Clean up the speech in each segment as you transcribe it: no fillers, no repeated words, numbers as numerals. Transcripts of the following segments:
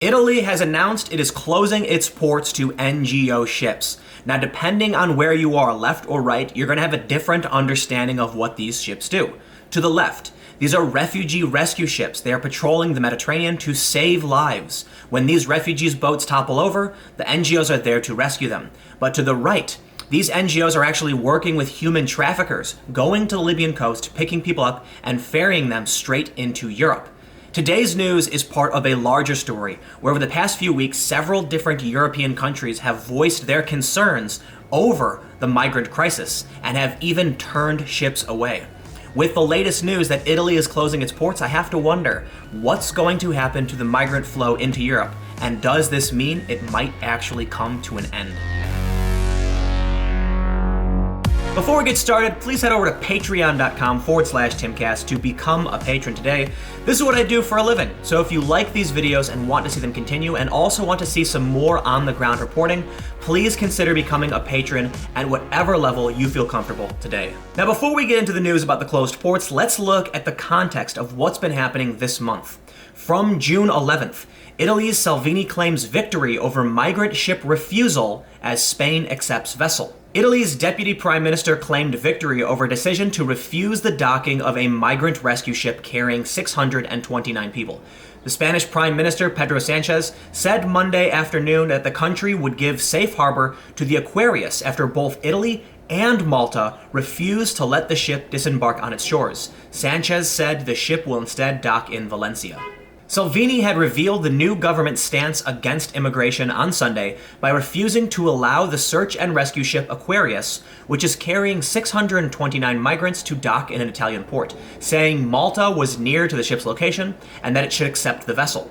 Italy has announced it is closing its ports to NGO ships. Now, depending on where you are, left or right, you're going to have a different understanding of what these ships do. To the left, these are refugee rescue ships. They are patrolling the Mediterranean to save lives. When these refugees' boats topple over, the NGOs are there to rescue them. But to the right, these NGOs are actually working with human traffickers, going to the Libyan coast, picking people up, and ferrying them straight into Europe. Today's news is part of a larger story, where over the past few weeks, several different European countries have voiced their concerns over the migrant crisis, and have even turned ships away. With the latest news that Italy is closing its ports, I have to wonder, what's going to happen to the migrant flow into Europe? And does this mean it might actually come to an end? Before we get started, please head over to patreon.com/Timcast to become a patron today. This is what I do for a living, so if you like these videos and want to see them continue and also want to see some more on-the-ground reporting, please consider becoming a patron at whatever level you feel comfortable today. Now, before we get into the news about the closed ports, let's look at the context of what's been happening this month. From June 11th, Italy's Salvini claims victory over migrant ship refusal as Spain accepts vessel. Italy's deputy prime minister claimed victory over a decision to refuse the docking of a migrant rescue ship carrying 629 people. The Spanish Prime Minister, Pedro Sanchez, said Monday afternoon that the country would give safe harbor to the Aquarius after both Italy and Malta refused to let the ship disembark on its shores. Sanchez said the ship will instead dock in Valencia. Salvini had revealed the new government stance against immigration on Sunday by refusing to allow the search and rescue ship Aquarius, which is carrying 629 migrants, to dock in an Italian port, saying Malta was near to the ship's location and that it should accept the vessel.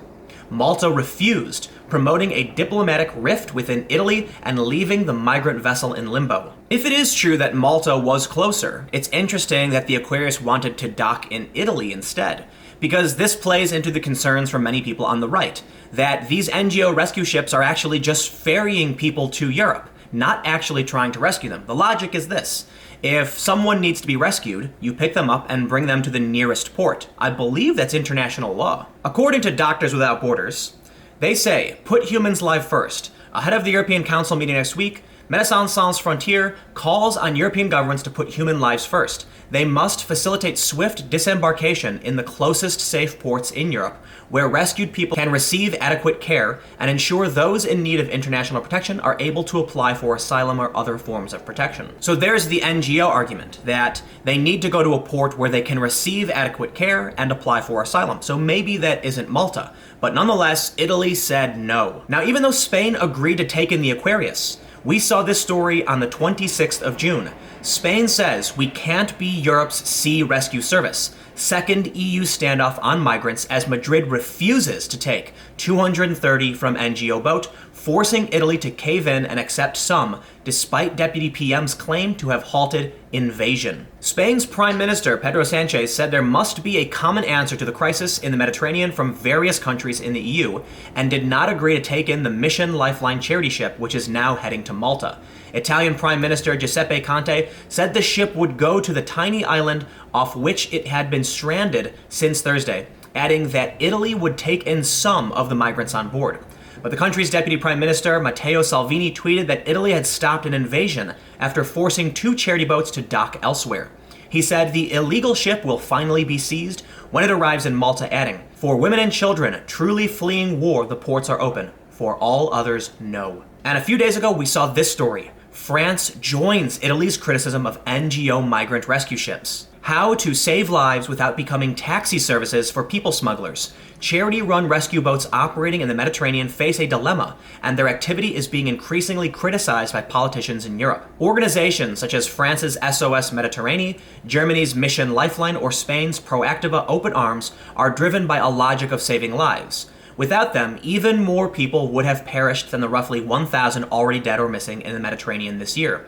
Malta refused, promoting a diplomatic rift within Italy and leaving the migrant vessel in limbo. If it is true that Malta was closer, it's interesting that the Aquarius wanted to dock in Italy instead, because this plays into the concerns from many people on the right, that these NGO rescue ships are actually just ferrying people to Europe, not actually trying to rescue them. The logic is this: if someone needs to be rescued, you pick them up and bring them to the nearest port. I believe that's international law. According to Doctors Without Borders, they say, put humans live first. Ahead of the European Council meeting next week, Médecins Sans Frontières calls on European governments to put human lives first. They must facilitate swift disembarkation in the closest safe ports in Europe, where rescued people can receive adequate care, and ensure those in need of international protection are able to apply for asylum or other forms of protection. So there's the NGO argument, that they need to go to a port where they can receive adequate care and apply for asylum. So maybe that isn't Malta. But nonetheless, Italy said no. Now, even though Spain agreed to take in the Aquarius, we saw this story on the 26th of June. Spain says we can't be Europe's sea rescue service. Second EU standoff on migrants as Madrid refuses to take 230 from NGO boat, forcing Italy to cave in and accept some, despite Deputy PM's claim to have halted invasion. Spain's Prime Minister, Pedro Sanchez, said there must be a common answer to the crisis in the Mediterranean from various countries in the EU, and did not agree to take in the Mission Lifeline charity ship, which is now heading to Malta. Italian Prime Minister Giuseppe Conte said the ship would go to the tiny island off which it had been stranded since Thursday, adding that Italy would take in some of the migrants on board. But the country's Deputy Prime Minister, Matteo Salvini, tweeted that Italy had stopped an invasion after forcing 2 charity boats to dock elsewhere. He said the illegal ship will finally be seized when it arrives in Malta, adding, "For women and children truly fleeing war, the ports are open. For all others, no." And a few days ago, we saw this story. France joins Italy's criticism of NGO migrant rescue ships. How to save lives without becoming taxi services for people smugglers. Charity-run rescue boats operating in the Mediterranean face a dilemma, and their activity is being increasingly criticized by politicians in Europe. Organizations such as France's SOS Mediterranean, Germany's Mission Lifeline, or Spain's Proactiva Open Arms are driven by a logic of saving lives. Without them, even more people would have perished than the roughly 1,000 already dead or missing in the Mediterranean this year.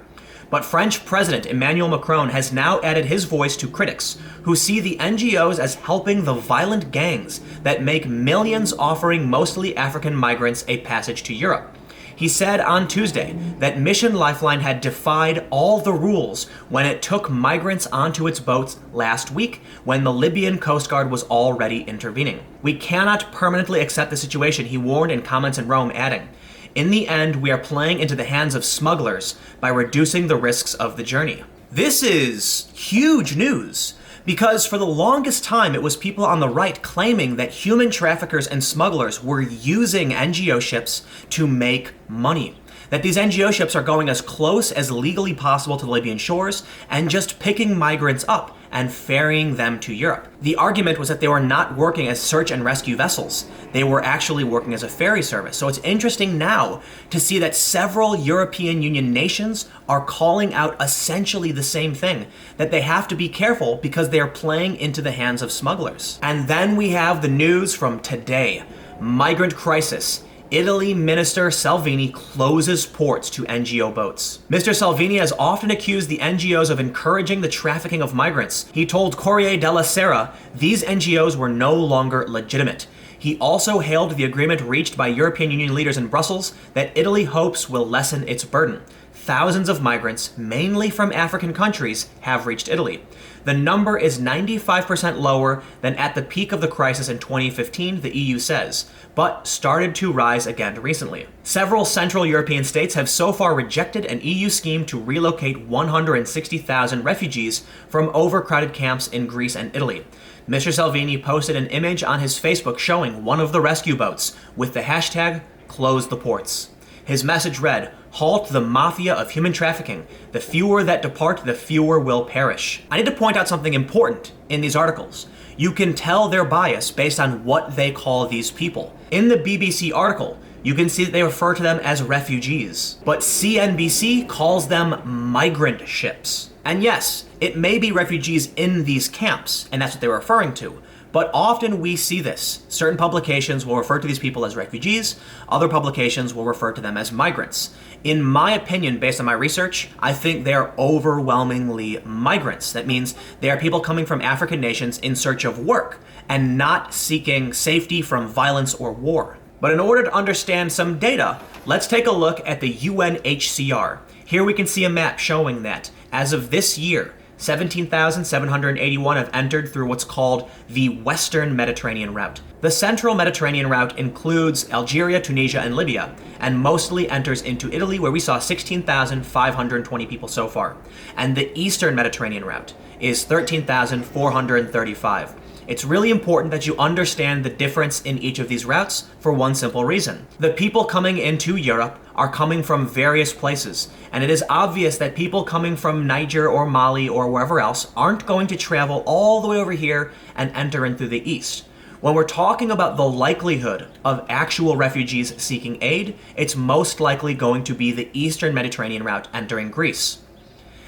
But French President Emmanuel Macron has now added his voice to critics who see the NGOs as helping the violent gangs that make millions offering mostly African migrants a passage to Europe. He said on Tuesday that Mission Lifeline had defied all the rules when it took migrants onto its boats last week when the Libyan Coast Guard was already intervening. "We cannot permanently accept the situation," he warned in comments in Rome, adding, "In the end, we are playing into the hands of smugglers by reducing the risks of the journey." This is huge news, because for the longest time it was people on the right claiming that human traffickers and smugglers were using NGO ships to make money. That these NGO ships are going as close as legally possible to the Libyan shores and just picking migrants up and ferrying them to Europe. The argument was that they were not working as search and rescue vessels. They were actually working as a ferry service. So it's interesting now to see that several European Union nations are calling out essentially the same thing, that they have to be careful because they are playing into the hands of smugglers. And then we have the news from today. Migrant crisis. Italy Minister Salvini closes ports to NGO boats. Mr. Salvini has often accused the NGOs of encouraging the trafficking of migrants. He told Corriere della Sera these NGOs were no longer legitimate. He also hailed the agreement reached by European Union leaders in Brussels that Italy hopes will lessen its burden. Thousands of migrants, mainly from African countries, have reached Italy. The number is 95% lower than at the peak of the crisis in 2015, the EU says, but started to rise again recently. Several Central European states have so far rejected an EU scheme to relocate 160,000 refugees from overcrowded camps in Greece and Italy. Mr. Salvini posted an image on his Facebook showing one of the rescue boats with the hashtag #CloseThePorts. His message read, "Halt the mafia of human trafficking. The fewer that depart, the fewer will perish." I need to point out something important in these articles. You can tell their bias based on what they call these people. In the BBC article, you can see that they refer to them as refugees, but CNBC calls them migrant ships. And yes, it may be refugees in these camps, and that's what they're referring to. But often we see this. Certain publications will refer to these people as refugees, other publications will refer to them as migrants. In my opinion, based on my research, I think they're overwhelmingly migrants. That means they are people coming from African nations in search of work and not seeking safety from violence or war. But in order to understand some data, let's take a look at the UNHCR. Here we can see a map showing that, as of this year, 17,781 have entered through what's called the Western Mediterranean route. The Central Mediterranean route includes Algeria, Tunisia, and Libya, and mostly enters into Italy, where we saw 16,520 people so far. And the Eastern Mediterranean route is 13,435. It's really important that you understand the difference in each of these routes for one simple reason. The people coming into Europe are coming from various places, and it is obvious that people coming from Niger or Mali or wherever else aren't going to travel all the way over here and enter in through the east. When we're talking about the likelihood of actual refugees seeking aid, it's most likely going to be the Eastern Mediterranean route entering Greece.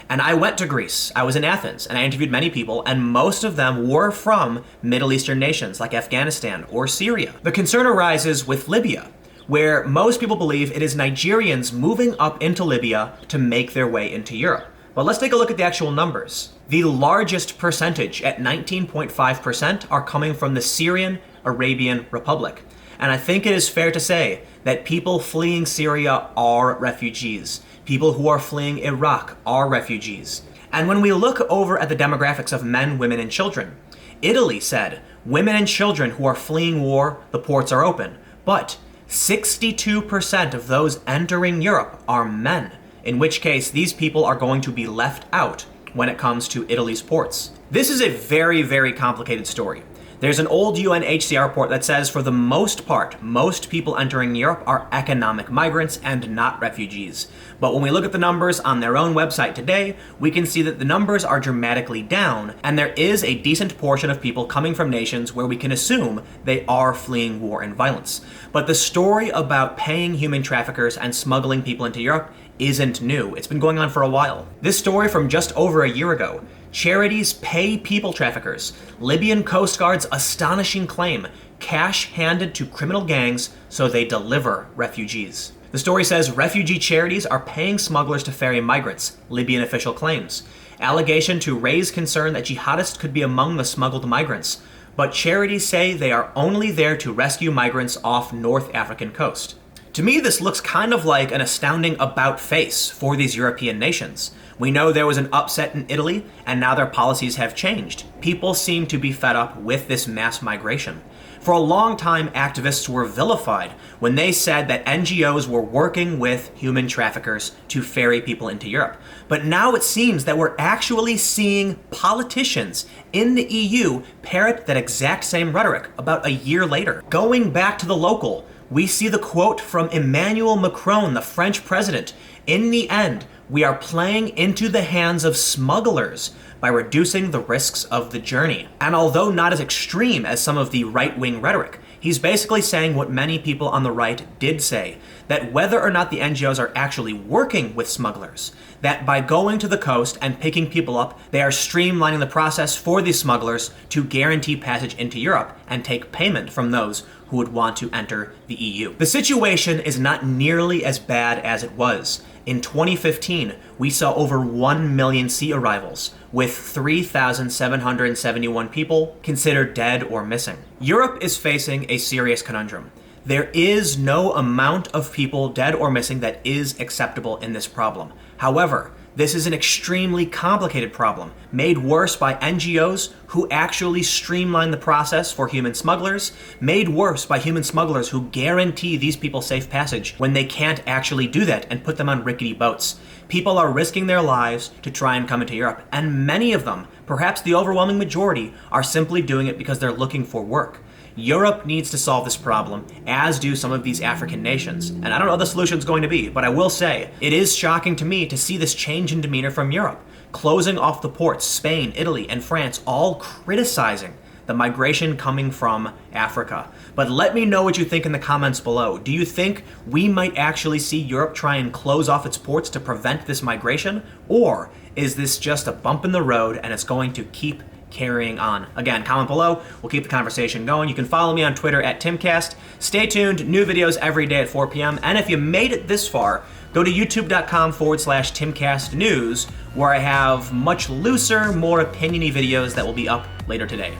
And I went to Greece. I was in Athens, and I interviewed many people, and most of them were from Middle Eastern nations like Afghanistan or Syria. The concern arises with Libya, where most people believe it is Nigerians moving up into Libya to make their way into Europe. But let's take a look at the actual numbers. The largest percentage, at 19.5%, are coming from the Syrian Arabian Republic. And I think it is fair to say that people fleeing Syria are refugees. People who are fleeing Iraq are refugees. And when we look over at the demographics of men, women, and children, Italy said, women and children who are fleeing war, the ports are open. But 62% of those entering Europe are men, in which case these people are going to be left out when it comes to Italy's ports. This is a very, very complicated story. There's an old UNHCR report that says for the most part, most people entering Europe are economic migrants and not refugees. But when we look at the numbers on their own website today, we can see that the numbers are dramatically down, and there is a decent portion of people coming from nations where we can assume they are fleeing war and violence. But the story about paying human traffickers and smuggling people into Europe isn't new. It's been going on for a while. This story from just over a year ago. Charities pay people traffickers. Libyan Coast Guard's astonishing claim. Cash handed to criminal gangs so they deliver refugees. The story says refugee charities are paying smugglers to ferry migrants, Libyan official claims. Allegation to raise concern that jihadists could be among the smuggled migrants. But charities say they are only there to rescue migrants off North African coast. To me, this looks kind of like an astounding about face for these European nations. We know there was an upset in Italy, and now their policies have changed. People seem to be fed up with this mass migration. For a long time, activists were vilified when they said that NGOs were working with human traffickers to ferry people into Europe. But now it seems that we're actually seeing politicians in the EU parrot that exact same rhetoric about a year later. Going back to the local, we see the quote from Emmanuel Macron, the French president. In the end, we are playing into the hands of smugglers by reducing the risks of the journey. And although not as extreme as some of the right-wing rhetoric, he's basically saying what many people on the right did say, that whether or not the NGOs are actually working with smugglers, that by going to the coast and picking people up, they are streamlining the process for these smugglers to guarantee passage into Europe and take payment from those who would want to enter the EU. The situation is not nearly as bad as it was. In 2015, we saw over 1 million sea arrivals, with 3,771 people considered dead or missing. Europe is facing a serious conundrum. There is no amount of people dead or missing that is acceptable in this problem. However, this is an extremely complicated problem, made worse by NGOs who actually streamline the process for human smugglers, made worse by human smugglers who guarantee these people safe passage when they can't actually do that and put them on rickety boats. People are risking their lives to try and come into Europe, and many of them, perhaps the overwhelming majority, are simply doing it because they're looking for work. Europe needs to solve this problem, as do some of these African nations. And I don't know what the solution's going to be, but I will say, it is shocking to me to see this change in demeanor from Europe. Closing off the ports, Spain, Italy, and France, all criticizing the migration coming from Africa. But let me know what you think in the comments below. Do you think we might actually see Europe try and close off its ports to prevent this migration? Or is this just a bump in the road and it's going to keep carrying on? Again, comment below. We'll keep the conversation going. You can follow me on Twitter at Timcast. Stay tuned. New videos every day at 4 p.m. And if you made it this far, go to youtube.com/TimcastNews, where I have much looser, more opiniony videos that will be up later today.